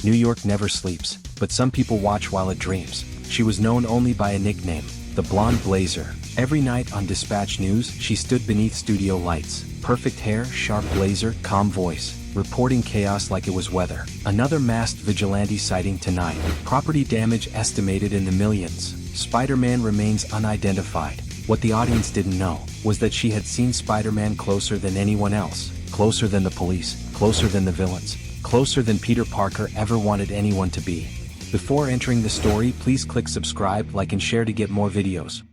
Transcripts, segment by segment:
New York never sleeps, but some people watch while it dreams. She was known only by a nickname, the Blonde Blazer. Every night on Dispatch News, she stood beneath studio lights. Perfect hair, sharp blazer, calm voice, reporting chaos like it was weather. Another masked vigilante sighting tonight. Property damage estimated in the millions. Spider-Man remains unidentified. What the audience didn't know was that she had seen Spider-Man closer than anyone else. Closer than the police, closer than the villains, closer than Peter Parker ever wanted anyone to be. Before entering the story, please click subscribe, like and share to get more videos.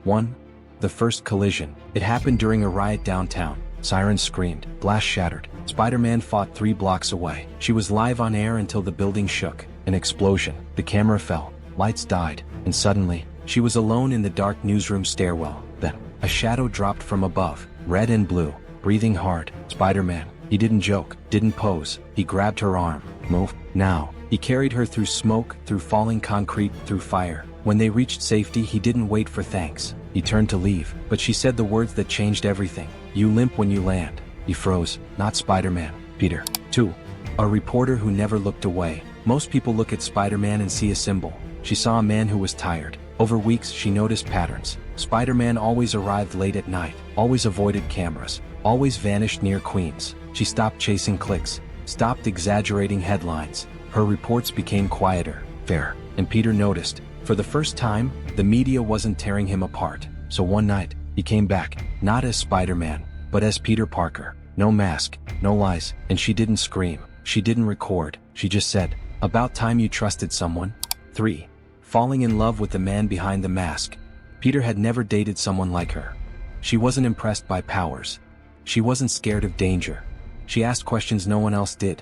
1. The first collision. It happened during a riot downtown. Sirens screamed, glass shattered. Spider-Man fought 3 blocks away. She was live on air until the building shook. An explosion. The camera fell. Lights died. And suddenly, she was alone in the dark newsroom stairwell. Then, a shadow dropped from above, red and blue, breathing hard. Spider-Man. He didn't joke, didn't pose. He grabbed her arm. Move. Now. He carried her through smoke, through falling concrete, through fire. When they reached safety, he didn't wait for thanks. He turned to leave, but she said the words that changed everything. You limp when you land. He froze. Not Spider-Man. Peter. 2. A reporter who never looked away. Most people look at Spider-Man and see a symbol. She saw a man who was tired. Over weeks, she noticed patterns. Spider-Man always arrived late at night, always avoided cameras, always vanished near Queens. She stopped chasing clicks, stopped exaggerating headlines. Her reports became quieter, fairer, and Peter noticed. For the first time, the media wasn't tearing him apart. So one night, he came back, not as Spider-Man, but as Peter Parker. No mask, no lies, and she didn't scream. She didn't record. She just said, "About time you trusted someone." 3. Falling in love with the man behind the mask. Peter had never dated someone like her. She wasn't impressed by powers. She wasn't scared of danger. She asked questions no one else did.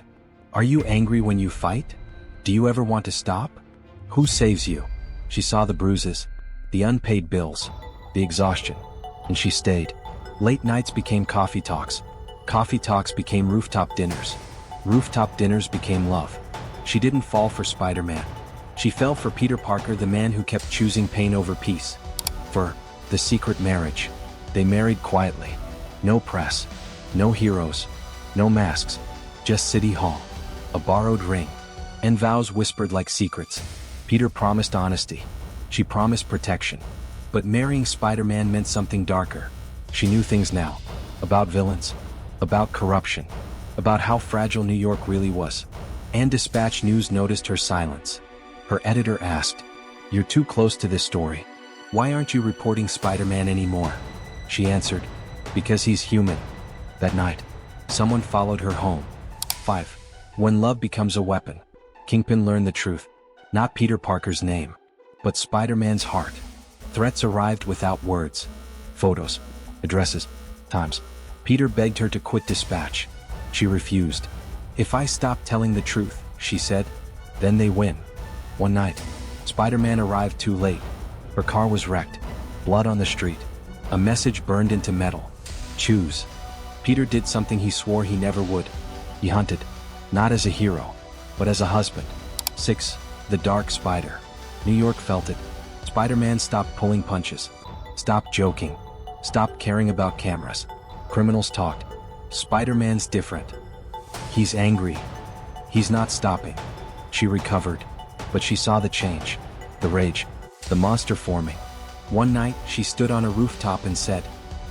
Are you angry when you fight? Do you ever want to stop? Who saves you? She saw the bruises, the unpaid bills, the exhaustion, and she stayed. Late nights became coffee talks. Coffee talks became rooftop dinners. Rooftop dinners became love. She didn't fall for Spider-Man. She fell for Peter Parker, the man who kept choosing pain over peace. For the secret marriage. They married quietly. No press. No heroes. No masks. Just City Hall. A borrowed ring. And vows whispered like secrets. Peter promised honesty. She promised protection. But marrying Spider-Man meant something darker. She knew things now. About villains. About corruption. About how fragile New York really was. And Dispatch News noticed her silence. Her editor asked, "You're too close to this story. Why aren't you reporting Spider-Man anymore?" She answered, "Because he's human." That night, someone followed her home. 5. When love becomes a weapon. Kingpin learned the truth. Not Peter Parker's name, but Spider-Man's heart. Threats arrived without words. Photos, addresses, times. Peter begged her to quit Dispatch. She refused. "If I stop telling the truth," she said, "then they win." One night, Spider-Man arrived too late. Her car was wrecked. Blood on the street. A message burned into metal. Choose. Peter did something he swore he never would. He hunted. Not as a hero, but as a husband. 6. The Dark Spider. New York felt it. Spider-Man stopped pulling punches. Stopped joking. Stopped caring about cameras. Criminals talked. Spider-Man's different. He's angry. He's not stopping. She recovered. But she saw the change. The rage. The monster forming. One night, she stood on a rooftop and said,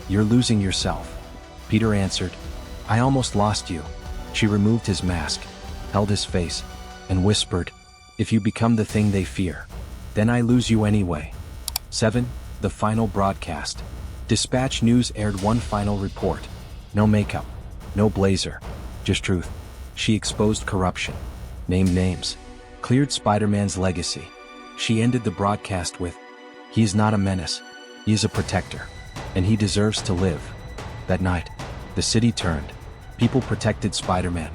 "You're losing yourself." Peter answered, "I almost lost you." She removed his mask, held his face, and whispered, "If you become the thing they fear, then I lose you anyway." 7. The final broadcast. Dispatch News aired one final report. No makeup, no blazer, just truth. She exposed corruption, named names, cleared Spider-Man's legacy. She ended the broadcast with, "He is not a menace, he is a protector, and he deserves to live." That night, the city turned. People protected Spider-Man.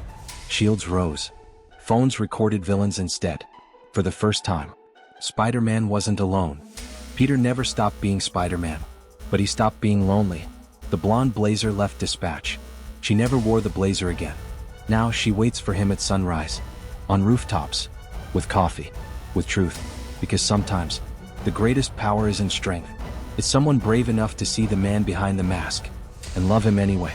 Shields rose. Phones recorded villains instead. For the first time, Spider-Man wasn't alone. Peter never stopped being Spider-Man, but he stopped being lonely. The blonde blazer left Dispatch. She never wore the blazer again. Now she waits for him at sunrise, on rooftops, with coffee, with truth, because sometimes, the greatest power isn't strength. It's someone brave enough to see the man behind the mask, and love him anyway.